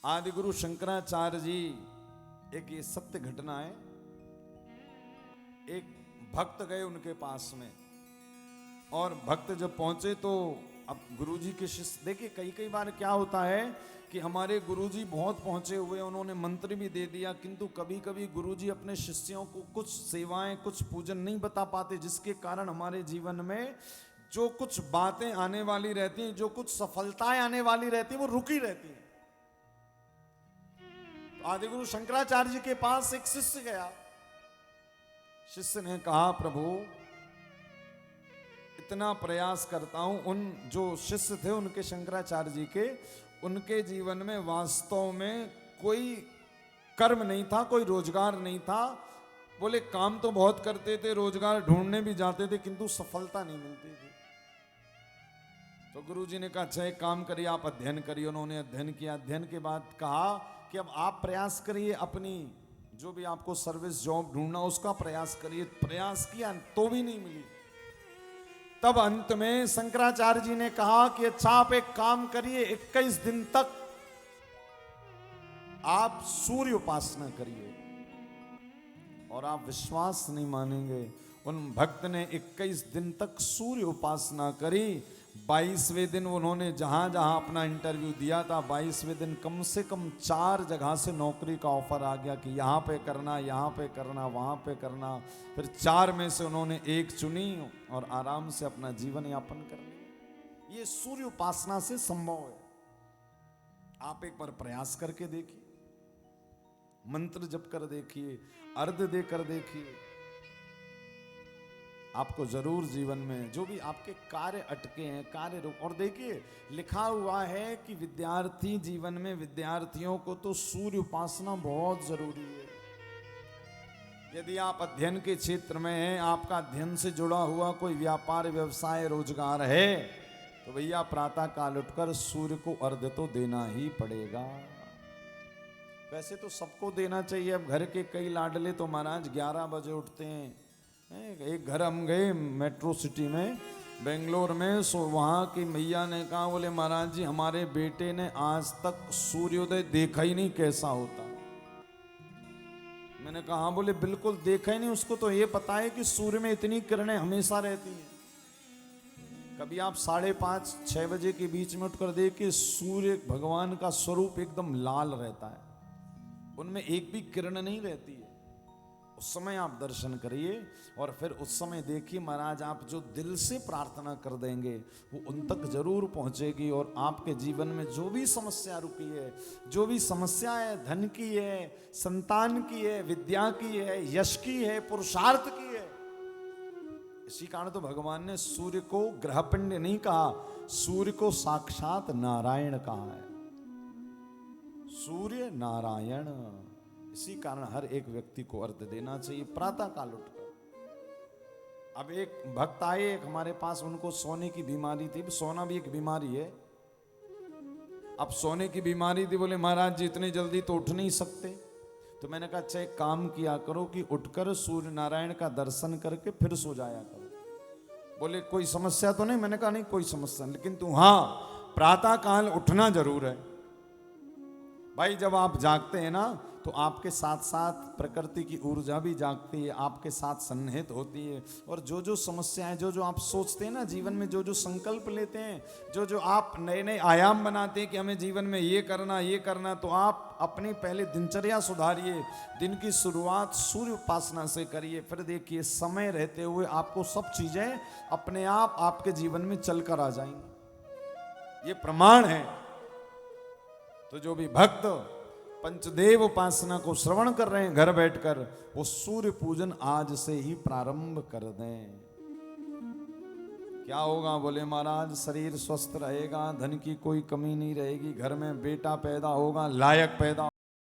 आदि गुरु शंकराचार्य जी, एक ये सत्य घटना है। एक भक्त गए उनके पास में, और भक्त जब पहुंचे तो अब गुरुजी के शिष्य, देखिए कई कई बार क्या होता है कि हमारे गुरुजी बहुत पहुंचे हुए, उन्होंने मंत्र भी दे दिया, किंतु कभी कभी गुरुजी अपने शिष्यों को कुछ सेवाएं, कुछ पूजन नहीं बता पाते, जिसके कारण हमारे जीवन में जो कुछ बातें आने वाली रहती हैं, जो कुछ सफलताएं आने वाली रहती हैं, वो रुकी रहती हैं। तो आदिगुरु शंकराचार्य जी के पास एक शिष्य गया। शिष्य ने कहा, प्रभु इतना प्रयास करता हूं। उन जो शिष्य थे उनके, शंकराचार्य जी के, उनके जीवन में वास्तव में कोई कर्म नहीं था, कोई रोजगार नहीं था। बोले काम तो बहुत करते थे, रोजगार ढूंढने भी जाते थे, किंतु सफलता नहीं मिलती थी। तो गुरुजी ने कहा, अच्छा एक काम करिए, आप अध्ययन करिए। उन्होंने अध्ययन किया। अध्ययन के बाद कहा कि अब आप प्रयास करिए, अपनी जो भी आपको सर्विस जॉब ढूंढना उसका प्रयास करिए। प्रयास किया तो भी नहीं मिली। तब अंत में शंकराचार्य जी ने कहा कि अच्छा आप एक काम करिए, 21 दिन तक आप सूर्य उपासना करिए। और आप विश्वास नहीं मानेंगे, उन भक्त ने 21 दिन तक सूर्य उपासना करी। 22वें दिन उन्होंने जहां जहां अपना इंटरव्यू दिया था, 22वें दिन कम से कम 4 जगह से नौकरी का ऑफर आ गया कि यहां पे करना, यहां पे करना, वहां पे करना। फिर 4 में से उन्होंने एक चुनी और आराम से अपना जीवन यापन कर लिया। ये सूर्य उपासना से संभव है। आप एक बार प्रयास करके देखिए, मंत्र जप कर देखिए, अर्घ देकर देखिए, आपको जरूर जीवन में जो भी आपके कार्य अटके हैं, कार्य रुक। और देखिए लिखा हुआ है कि विद्यार्थी जीवन में, विद्यार्थियों को तो सूर्य उपासना बहुत जरूरी है। यदि आप अध्ययन के क्षेत्र में हैं, आपका अध्ययन से जुड़ा हुआ कोई व्यापार, व्यवसाय, रोजगार है, तो भैया प्रातः काल उठकर सूर्य को अर्घ तो देना ही पड़ेगा। वैसे तो सबको देना चाहिए। अब घर के कई लाडले तो महाराज 11 बजे उठते हैं। एक घर हम गए मेट्रो सिटी में, बेंगलोर में, सो वहाँ की मैया ने कहा, बोले महाराज जी हमारे बेटे ने आज तक सूर्योदय देखा ही नहीं, कैसा होता। मैंने कहा हाँ। बोले बिल्कुल देखा ही नहीं, उसको तो ये पता है कि सूर्य में इतनी किरणें हमेशा रहती हैं। कभी आप 5:30 6 बजे के बीच में उठकर देखिए, सूर्य भगवान का स्वरूप एकदम लाल रहता है, उनमें एक भी किरण नहीं रहती है। उस समय आप दर्शन करिए और फिर उस समय देखिए महाराज, आप जो दिल से प्रार्थना कर देंगे वो उन तक जरूर पहुंचेगी। और आपके जीवन में जो भी समस्या रुकी है, जो भी समस्या है, धन की है, संतान की है, विद्या की है, यश की है, पुरुषार्थ की है, इसी कारण तो भगवान ने सूर्य को ग्रहपिंड नहीं कहा, सूर्य को साक्षात नारायण कहा है। सूर्य नारायण। इसी कारण हर एक व्यक्ति को अर्घ देना चाहिए प्रातः काल उठकर। अब एक भक्त आए एक हमारे पास, उनको सोने की बीमारी थी। सोना भी एक बीमारी है। अब सोने की बीमारी थी, बोले महाराज जी इतनी जल्दी तो उठ नहीं सकते। तो मैंने कहा अच्छा एक काम किया करो कि उठकर सूर्य नारायण का दर्शन करके फिर सो जाया करो। बोले कोई समस्या तो नहीं? मैंने कहा नहीं कोई समस्या, लेकिन तू हाँ प्रातः काल उठना जरूर है। भाई जब आप जागते हैं ना, तो आपके साथ साथ प्रकृति की ऊर्जा भी जागती है, आपके साथ सन्निहित होती है। और जो जो समस्याएं, जो जो आप सोचते हैं ना जीवन में, जो जो संकल्प लेते हैं, जो जो आप नए नए आयाम बनाते हैं कि हमें जीवन में ये करना, ये करना, तो आप अपनी पहले दिनचर्या सुधारिए। दिन की शुरुआत सूर्य उपासना से करिए। फिर देखिए समय रहते हुए आपको सब चीजें अपने आप आपके जीवन में चलकर आ जाएंगी। ये प्रमाण है। तो जो भी भक्त पंचदेव उपासना को श्रवण कर रहे हैं घर बैठकर, वो सूर्य पूजन आज से ही प्रारंभ कर दें। क्या होगा? बोले महाराज शरीर स्वस्थ रहेगा, धन की कोई कमी नहीं रहेगी, घर में बेटा पैदा होगा, लायक पैदा